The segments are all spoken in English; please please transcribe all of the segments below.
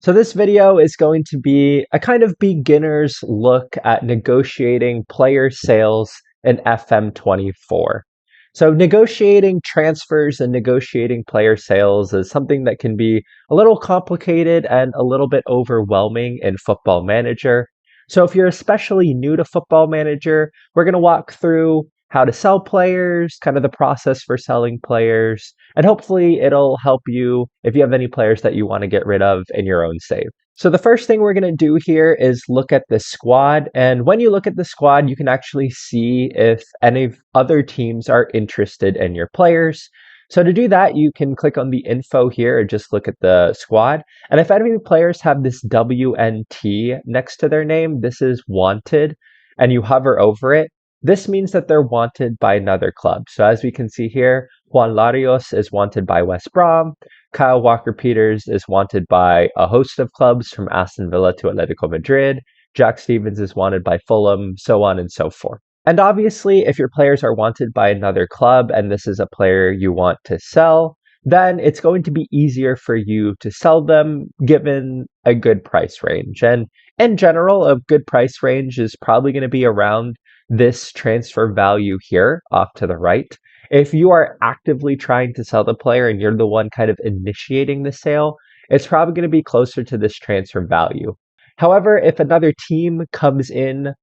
So this video is going to be a kind of beginner's look at negotiating player sales in FM24. So negotiating transfers and negotiating player sales is something that can be a little complicated and a little bit overwhelming in Football Manager. So if you're especially new to Football Manager, we're going to walk through how to sell players, kind of the process for selling players, and hopefully it'll help you if you have any players that you want to get rid of in your own save. So the first thing we're going to do here is look at the squad. And when you look at the squad, you can actually see if any other teams are interested in your players. So to do that, you can click on the info here and just look at the squad. And if any players have this WNT next to their name, this is wanted, and you hover over it, this means that they're wanted by another club. So as we can see here, Juan Larios is wanted by West Brom. Kyle Walker-Peters is wanted by a host of clubs from Aston Villa to Atletico Madrid. Jack Stevens is wanted by Fulham, so on and so forth. And obviously, if your players are wanted by another club and this is a player you want to sell, then it's going to be easier for you to sell them given a good price range. And in general, a good price range is probably going to be around this transfer value here off to the right. If you are actively trying to sell the player and you're the one kind of initiating the sale, it's probably going to be closer to this transfer value. However, if another team comes in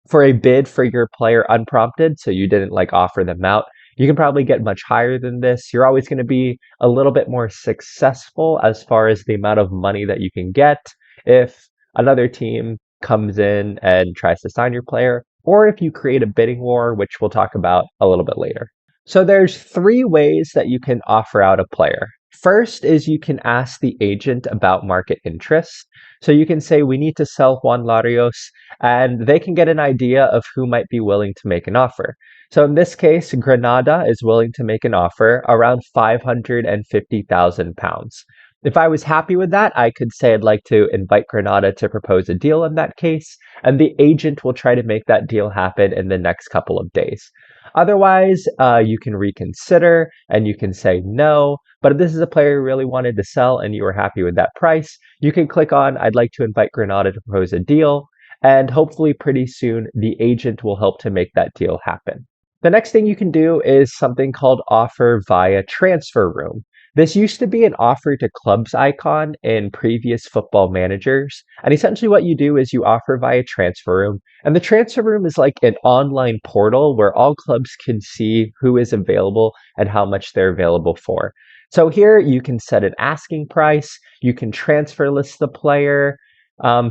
for a bid for your player unprompted, so you didn't offer them out, you can probably get much higher than this. You're always going to be a little bit more successful as far as the amount of money that you can get if another team comes in and tries to sign your player, or if you create a bidding war, which we'll talk about a little bit later. So there's three ways that you can offer out a player. First is you can ask the agent about market interest. So you can say, we need to sell Juan Larios, and they can get an idea of who might be willing to make an offer. So in this case, Granada is willing to make an offer around £550,000. If I was happy with that, I could say I'd like to invite Granada to propose a deal in that case, and the agent will try to make that deal happen in the next couple of days. Otherwise, you can reconsider and you can say no. But if this is a player you really wanted to sell and you were happy with that price, you can click on I'd like to invite Granada to propose a deal. And hopefully pretty soon the agent will help to make that deal happen. The next thing you can do is something called offer via transfer room. This used to be an offer to clubs icon in previous football managers. And essentially what you do is you offer via transfer room. And the transfer room is like an online portal where all clubs can see who is available and how much they're available for. So here you can set an asking price. You can transfer list the player.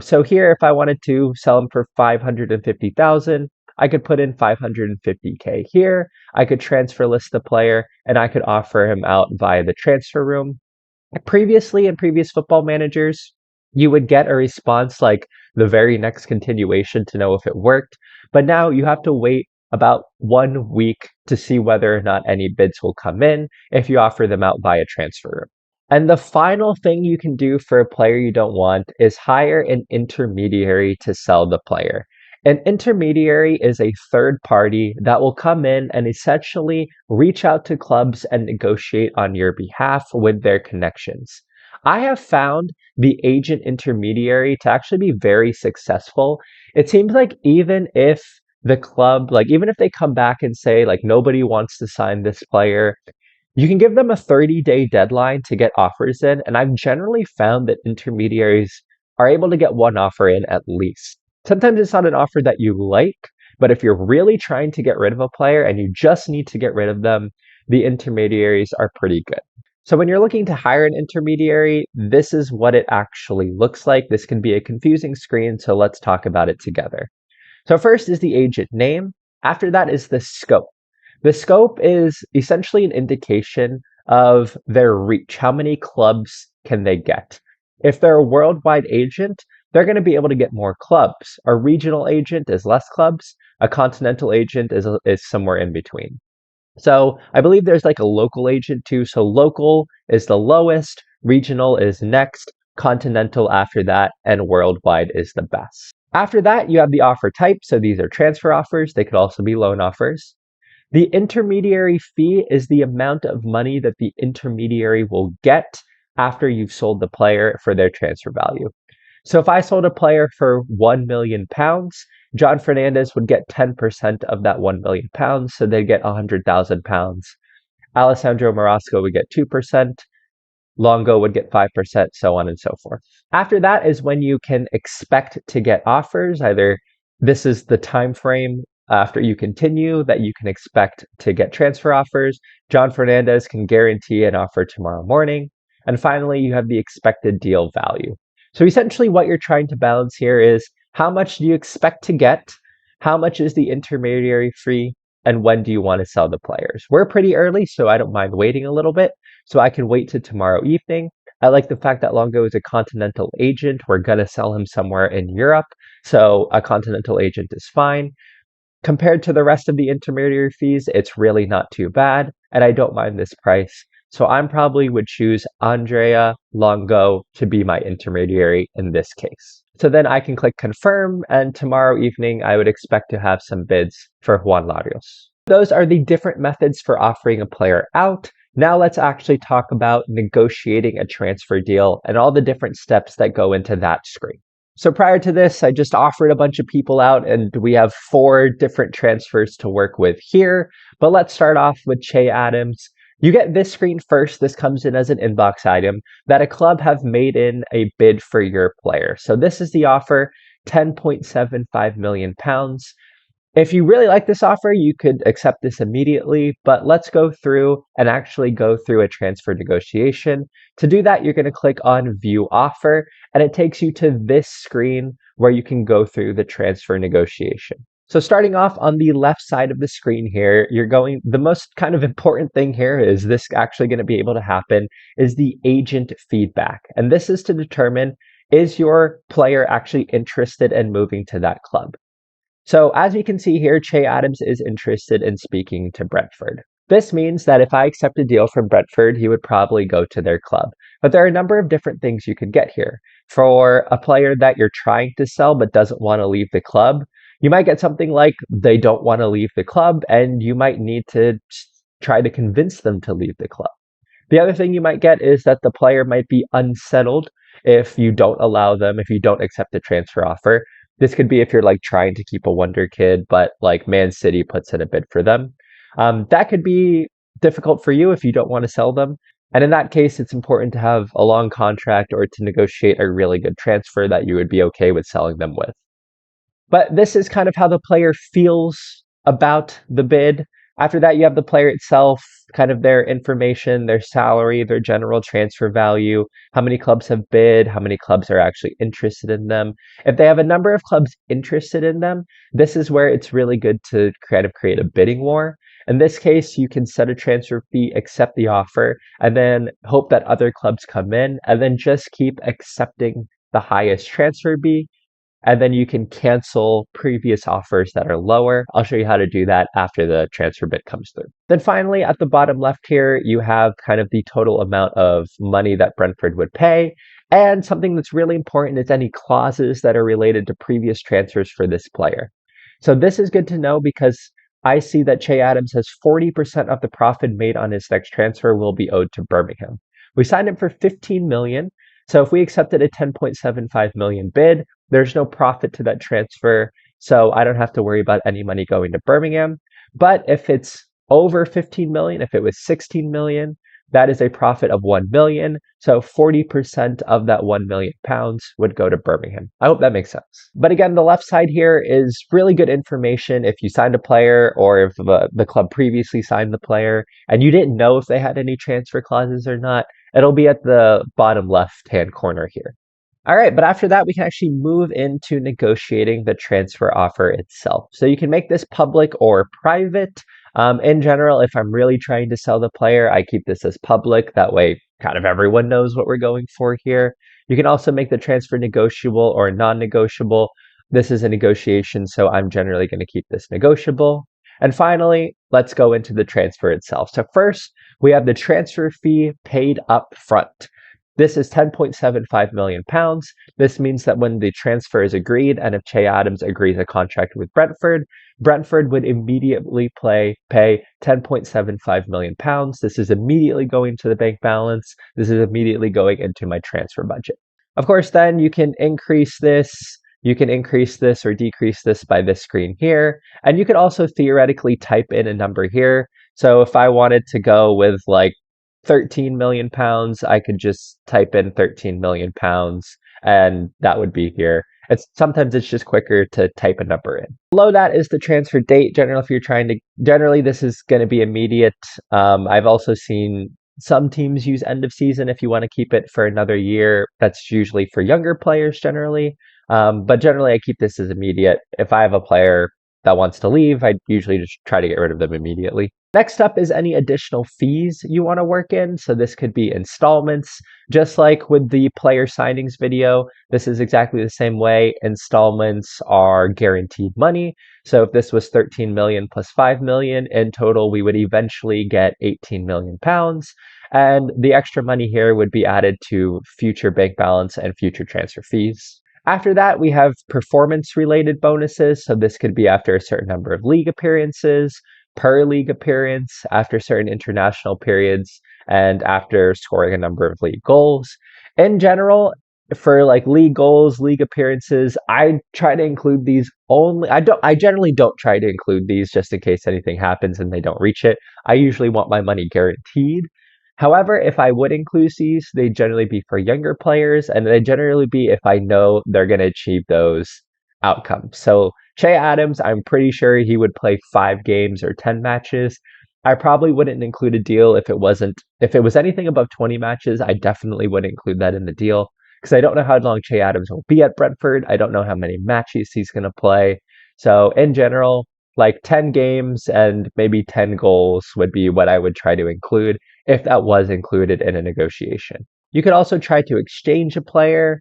So here, if I wanted to sell him for 550,000, I could put in 550K here. I could transfer list the player and I could offer him out via the transfer room. Previously, in previous football managers, you would get a response like the very next continuation to know if it worked. But now you have to wait about 1 week to see whether or not any bids will come in if you offer them out via transfer room. And the final thing you can do for a player you don't want is hire an intermediary to sell the player. An intermediary is a third party that will come in and essentially reach out to clubs and negotiate on your behalf with their connections. I have found the agent intermediary to actually be very successful. It seems like even if the club, even if they come back and say, nobody wants to sign this player, you can give them a 30-day deadline to get offers in. And I've generally found that intermediaries are able to get one offer in at least. Sometimes it's not an offer that you like, but if you're really trying to get rid of a player and you just need to get rid of them, the intermediaries are pretty good. So when you're looking to hire an intermediary, this is what it actually looks like. This can be a confusing screen, so let's talk about it together. So first is the agent name. After that is the scope. The scope is essentially an indication of their reach. How many clubs can they get? If they're a worldwide agent, they're going to be able to get more clubs. A regional agent is less clubs. A continental agent is somewhere in between. So I believe there's a local agent too. So local is the lowest, regional is next, continental after that, and worldwide is the best. After that, you have the offer type. So these are transfer offers. They could also be loan offers. The intermediary fee is the amount of money that the intermediary will get after you've sold the player for their transfer value. So if I sold a player for £1 million, John Fernandez would get 10% of that £1 million, so they'd get £100,000. Alessandro Marasco would get 2%, Longo would get 5%, so on and so forth. After that is when you can expect to get offers. Either this is the time frame after you continue that you can expect to get transfer offers. John Fernandez can guarantee an offer tomorrow morning. And finally, you have the expected deal value. So essentially what you're trying to balance here is how much do you expect to get, how much is the intermediary fee, and when do you want to sell the players. We're pretty early, so I don't mind waiting a little bit. So I can wait till tomorrow evening. I like the fact that Longo is a continental agent. We're going to sell him somewhere in Europe, so a continental agent is fine. Compared to the rest of the intermediary fees, it's really not too bad, and I don't mind this price. So I probably would choose Andrea Longo to be my intermediary in this case. So then I can click confirm, and tomorrow evening I would expect to have some bids for Juan Larios. Those are the different methods for offering a player out. Now let's actually talk about negotiating a transfer deal and all the different steps that go into that screen. So prior to this, I just offered a bunch of people out, and we have 4 different transfers to work with here. But let's start off with Che Adams. You get this screen first. This comes in as an inbox item that a club have made in a bid for your player. So this is the offer, £10.75 million. If you really like this offer, you could accept this immediately, but let's go through and actually go through a transfer negotiation. To do that, you're going to click on View Offer, and it takes you to this screen where you can go through the transfer negotiation. So starting off on the left side of the screen here, the most kind of important thing here is this actually going to be able to happen is the agent feedback. And this is to determine, is your player actually interested in moving to that club? So as you can see here, Che Adams is interested in speaking to Brentford. This means that if I accept a deal from Brentford, he would probably go to their club. But there are a number of different things you could get here. For a player that you're trying to sell but doesn't want to leave the club, you might get something like they don't want to leave the club, and you might need to try to convince them to leave the club. The other thing you might get is that the player might be unsettled if you don't allow them, if you don't accept the transfer offer. This could be if you're like trying to keep a wonder kid, but like Man City puts in a bid for them. That could be difficult for you if you don't want to sell them. And in that case, it's important to have a long contract or to negotiate a really good transfer that you would be okay with selling them with. But this is kind of how the player feels about the bid. After that, you have the player itself, kind of their information, their salary, their general transfer value, how many clubs have bid, how many clubs are actually interested in them. If they have a number of clubs interested in them, this is where it's really good to kind of create a bidding war. In this case, you can set a transfer fee, accept the offer, and then hope that other clubs come in, and then just keep accepting the highest transfer fee. And then you can cancel previous offers that are lower. I'll show you how to do that after the transfer bid comes through. Then finally, at the bottom left here, you have kind of the total amount of money that Brentford would pay. And something that's really important is any clauses that are related to previous transfers for this player. So this is good to know because I see that Che Adams has 40% of the profit made on his next transfer will be owed to Birmingham. We signed him for $15 million. So if we accepted a $10.75 million bid, there's no profit to that transfer, so I don't have to worry about any money going to Birmingham. But if it's over 15 million, if it was 16 million, that is a profit of 1 million. So 40% of that 1 million pounds would go to Birmingham. I hope that makes sense. But again, the left side here is really good information if you signed a player or if the club previously signed the player and you didn't know if they had any transfer clauses or not. It'll be at the bottom left-hand corner here. All right, but after that, we can actually move into negotiating the transfer offer itself. So you can make this public or private. In general, if I'm really trying to sell the player, I keep this as public. That way, kind of everyone knows what we're going for here. You can also make the transfer negotiable or non-negotiable. This is a negotiation, so I'm generally going to keep this negotiable. And finally, let's go into the transfer itself. So first, we have the transfer fee paid up front. This is £10.75 million. This means that when the transfer is agreed, and if Che Adams agrees a contract with Brentford, Brentford would immediately pay £10.75 million. This is immediately going to the bank balance. This is immediately going into my transfer budget. Of course, then you can increase this. You can increase this or decrease this by this screen here. And you could also theoretically type in a number here. So if I wanted to go with like £13 million, I could just type in £13 million and that would be here. Sometimes it's just quicker to type a number in. Below that is the transfer date. Generally this is going to be immediate. I've also seen some teams use end of season if you want to keep it for another year. That's usually for younger players generally. But generally I keep this as immediate. If I have a player that wants to leave, I usually just try to get rid of them immediately. Next up is any additional fees you want to work in. So this could be installments. Just like with the player signings video, this is exactly the same way. Installments are guaranteed money. So if this was 13 million plus 5 million, in total, we would eventually get 18 million pounds. And the extra money here would be added to future bank balance and future transfer fees. After that, we have performance-related bonuses. So this could be after a certain number of league appearances, per league appearance, after certain international periods, and after scoring a number of league goals. In general, for like league goals, league appearances, I try to include these only. I generally don't try to include these just in case anything happens and they don't reach it. I usually want my money guaranteed. However, if I would include these, they generally be for younger players, and they generally be if I know they're going to achieve those outcomes. So Che Adams, I'm pretty sure he would play 5 games or 10 matches. I probably wouldn't include a deal if it was anything above 20 matches. I definitely would include that in the deal because I don't know how long Che Adams will be at Brentford. I don't know how many matches he's going to play. So in general, like 10 games and maybe 10 goals would be what I would try to include if that was included in a negotiation. You could also try to exchange a player.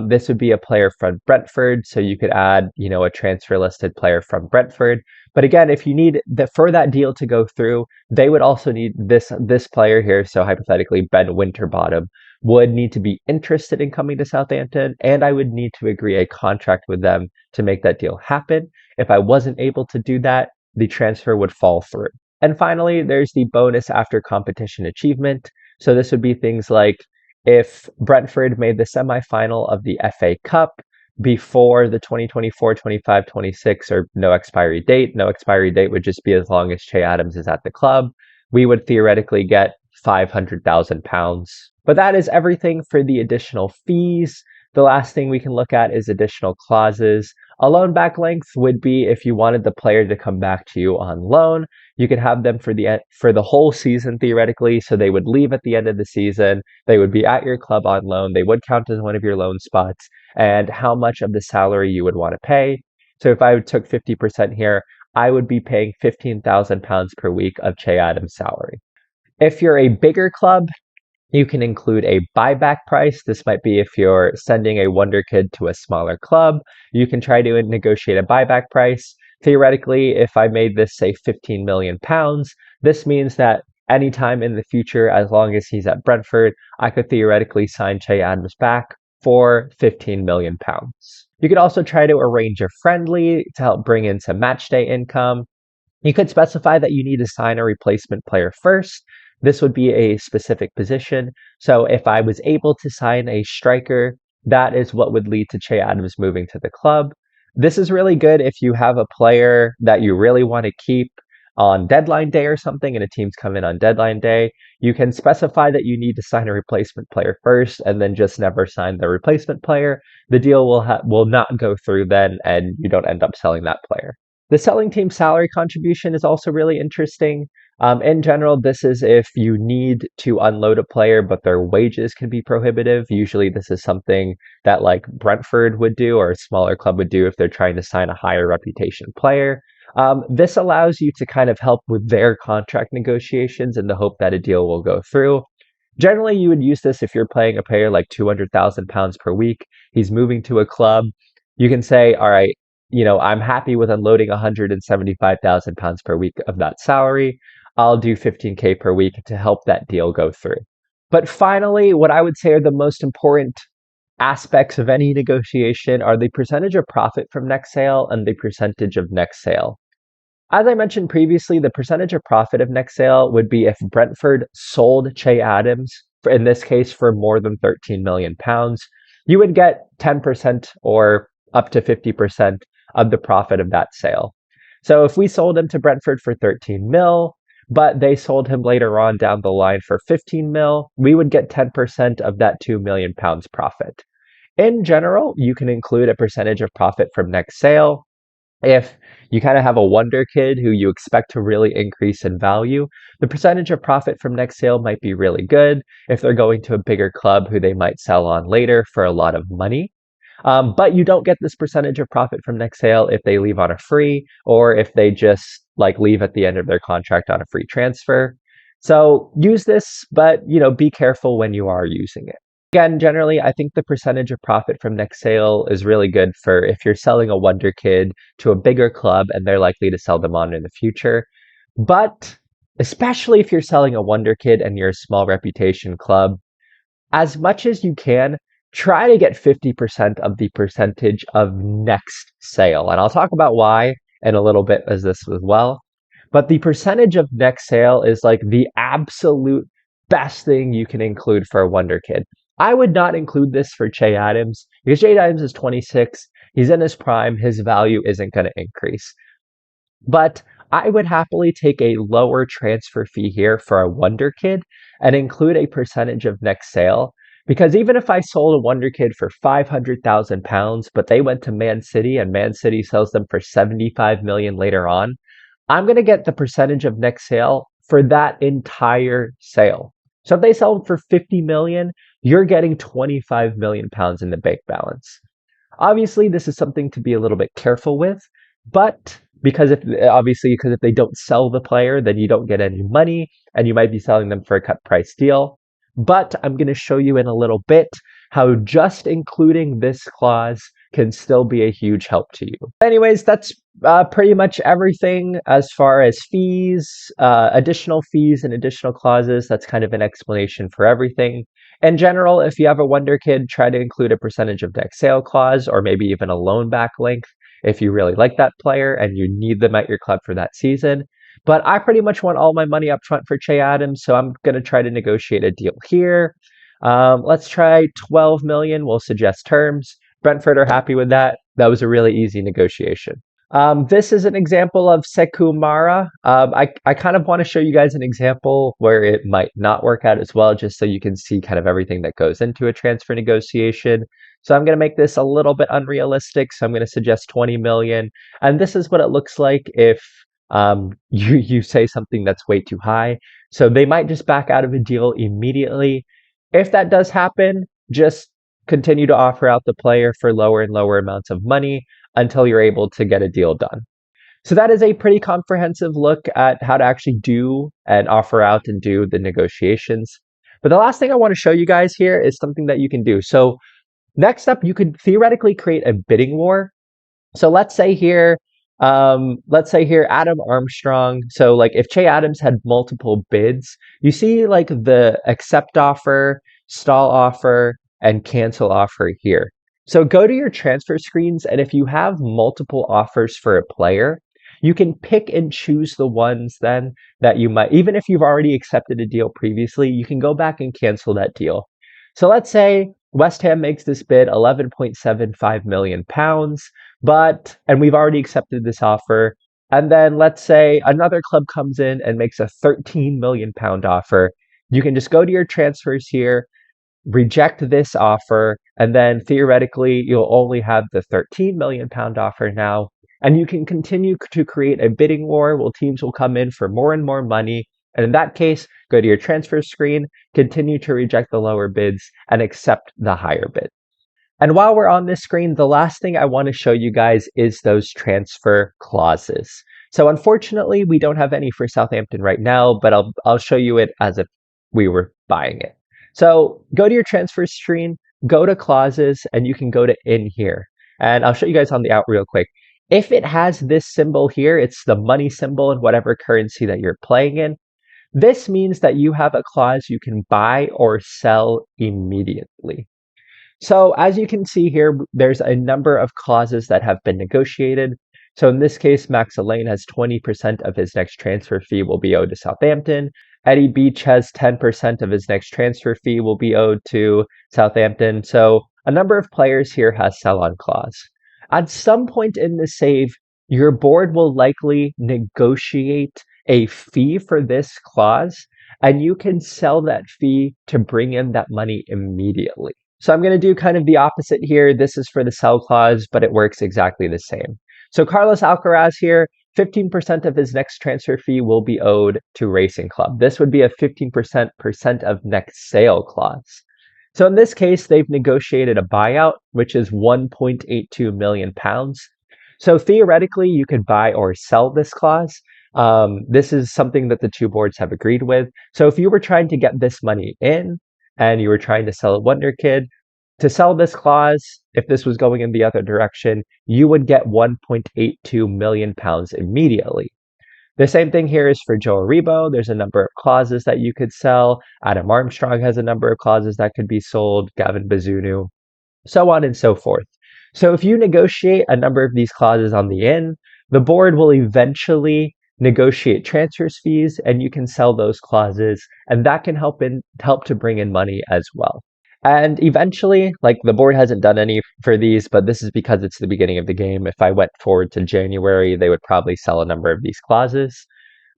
This would be a player from Brentford, so you could add, a transfer listed player from Brentford. But again, if you need for that deal to go through, they would also need this player here. So hypothetically, Ben Winterbottom would need to be interested in coming to Southampton, and I would need to agree a contract with them to make that deal happen. If I wasn't able to do that, the transfer would fall through. And finally, there's the bonus after competition achievement. So this would be things like if Brentford made the semi-final of the FA Cup before the 2024, 25, 26 or no expiry date. No expiry date would just be as long as Che Adams is at the club. We would theoretically get £500,000. But that is everything for the additional fees. The last thing we can look at is additional clauses. A loan back length would be if you wanted the player to come back to you on loan. You could have them for the whole season theoretically, so they would leave at the end of the season. They would be at your club on loan. They would count as one of your loan spots, and how much of the salary you would want to pay. So if I took 50% here, I would be paying £15,000 per week of Che Adams' salary. If you're a bigger club, you can include a buyback price. This might be if you're sending a wonder kid to a smaller club. You can try to negotiate a buyback price. Theoretically, if I made this, say, £15 million, this means that anytime in the future, as long as he's at Brentford, I could theoretically sign Che Adams back for £15 million. You could also try to arrange a friendly to help bring in some match day income. You could specify that you need to sign a replacement player first. This would be a specific position. So if I was able to sign a striker, that is what would lead to Che Adams moving to the club. This is really good if you have a player that you really want to keep on deadline day or something and a team's come in on deadline day. You can specify that you need to sign a replacement player first and then just never sign the replacement player. The deal will not go through then and you don't end up selling that player. The selling team salary contribution is also really interesting. In general, this is if you need to unload a player, but their wages can be prohibitive. Usually this is something that like Brentford would do or a smaller club would do if they're trying to sign a higher reputation player. This allows you to kind of help with their contract negotiations in the hope that a deal will go through. Generally, you would use this if you're paying a player like £200,000 per week. He's moving to a club. You can say, all right, I'm happy with unloading £175,000 per week of that salary. I'll do 15K per week to help that deal go through. But finally, what I would say are the most important aspects of any negotiation are the percentage of profit from next sale and the percentage of next sale. As I mentioned previously, the percentage of profit of next sale would be if Brentford sold Che Adams, in this case for more than £13 million, you would get 10% or up to 50% of the profit of that sale. So if we sold him to Brentford for 13 mil, but they sold him later on down the line for 15 mil, we would get 10% of that £2 million profit. In general, you can include a percentage of profit from next sale. If you kind of have a wonder kid who you expect to really increase in value, the percentage of profit from next sale might be really good if they're going to a bigger club who they might sell on later for a lot of money. But you don't get this percentage of profit from next sale if they leave on a free or if they just like leave at the end of their contract on a free transfer. So use this, but be careful when you are using it. Again, generally, I think the percentage of profit from next sale is really good for if you're selling a wonder kid to a bigger club and they're likely to sell them on in the future. But especially if you're selling a wonder kid and you're a small reputation club, as much as you can, try to get 50% of the percentage of next sale. And I'll talk about why in a little bit as this as well. But the percentage of next sale is like the absolute best thing you can include for a wonder kid. I would not include this for Che Adams because Che Adams is 26. He's in his prime. His value isn't going to increase. But I would happily take a lower transfer fee here for a wonder kid and include a percentage of next sale. Because even if I sold a wonder kid for £500,000, but they went to Man City and Man City sells them for 75 million later on, I'm going to get the percentage of next sale for that entire sale. So if they sell them for 50 million, you're getting 25 million pounds in the bank balance. Obviously, this is something to be a little bit careful with, but because if they don't sell the player, then you don't get any money and you might be selling them for a cut price deal. But I'm going to show you in a little bit how just including this clause can still be a huge help to you. Anyways, that's pretty much everything as far as fees, additional fees and additional clauses. That's kind of an explanation for everything. In general, if you have a wonder kid, try to include a percentage of next sale clause or maybe even a loan back length if you really like that player and you need them at your club for that season. But I pretty much want all my money up front for Che Adams, so I'm going to try to negotiate a deal here. Let's try 12 million. We'll suggest terms. Brentford are happy with that. That was a really easy negotiation. This is an example of Sekou Mara. I kind of want to show you guys an example where it might not work out as well, just so you can see kind of everything that goes into a transfer negotiation. So I'm going to make this a little bit unrealistic. So I'm going to suggest 20 million. And this is what it looks like if you say something that's way too high. So they might just back out of a deal immediately. If that does happen, just continue to offer out the player for lower and lower amounts of money until you're able to get a deal done. So that is a pretty comprehensive look at how to actually do and offer out and do the negotiations. But the last thing I want to show you guys here is something that you can do. So next up, you could theoretically create a bidding war. So let's say here Adam Armstrong. So like if Che Adams had multiple bids, you see like the accept offer, stall offer, and cancel offer here. So go to your transfer screens, and if you have multiple offers for a player, you can pick and choose the ones then that you might, even if you've already accepted a deal previously, you can go back and cancel that deal. So let's say West Ham makes this bid 11.75 million pounds, and we've already accepted this offer. And then let's say another club comes in and makes a 13 million pound offer. You can just go to your transfers here, reject this offer, and then theoretically you'll only have the 13 million pound offer now. And you can continue to create a bidding war where teams will come in for more and more money. And in that case, go to your transfer screen, continue to reject the lower bids, and accept the higher bid. And while we're on this screen, the last thing I want to show you guys is those transfer clauses. So unfortunately, we don't have any for Southampton right now, but I'll show you it as if we were buying it. So go to your transfer screen, go to clauses, and you can go to in here. And I'll show you guys on the out real quick. If it has this symbol here, it's the money symbol in whatever currency that you're playing in. This means that you have a clause you can buy or sell immediately. So as you can see here, there's a number of clauses that have been negotiated. So in this case, Max Elaine has 20% of his next transfer fee will be owed to Southampton. Eddie Beach has 10% of his next transfer fee will be owed to Southampton. So a number of players here has sell-on clause. At some point in the save, your board will likely negotiate a fee for this clause, and you can sell that fee to bring in that money immediately. So I'm going to do kind of the opposite here. This is for the sell clause, but it works exactly the same. So Carlos Alcaraz here, 15% of his next transfer fee will be owed to Racing Club. This would be a 15% of next sale clause. So in this case, they've negotiated a buyout, which is £1.82 million. So theoretically, you could buy or sell this clause. This is something that the two boards have agreed with. So if you were trying to get this money in, and you were trying to sell a Wonder Kid, to sell this clause, if this was going in the other direction, you would get £1.82 million immediately. The same thing here is for Joe Aribo. There's a number of clauses that you could sell. Adam Armstrong has a number of clauses that could be sold. Gavin Bazunu, so on and so forth. So if you negotiate a number of these clauses on the in, the board will eventually negotiate transfers fees and you can sell those clauses, and that can help to bring in money as well. And eventually, like, the board hasn't done any for these, but this is because it's the beginning of the game. If I went forward to January, they would probably sell a number of these clauses.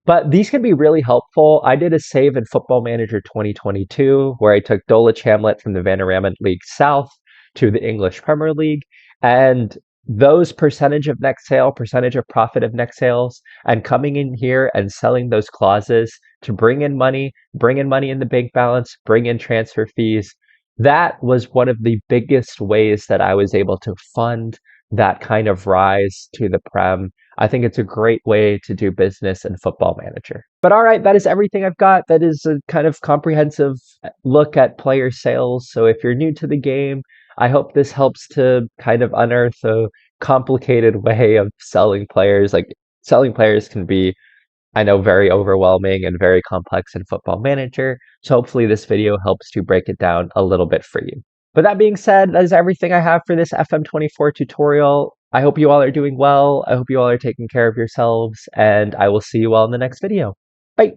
But these can be really helpful. I did a save in Football Manager 2022 where I took Dulwich Hamlet from the Vanarama League South to the English Premier League. And those percentage of next sale, percentage of profit of next sales, and coming in here and selling those clauses to bring in money in the bank balance, bring in transfer fees. That was one of the biggest ways that I was able to fund that kind of rise to the Prem. I think it's a great way to do business in Football Manager. But all right, that is everything I've got. That is a kind of comprehensive look at player sales. So if you're new to the game, I hope this helps to kind of unearth a complicated way of selling players. Like, selling players can be, I know, very overwhelming and very complex in Football Manager. So hopefully this video helps to break it down a little bit for you. But that being said, that is everything I have for this FM24 tutorial. I hope you all are doing well. I hope you all are taking care of yourselves, and I will see you all in the next video. Bye.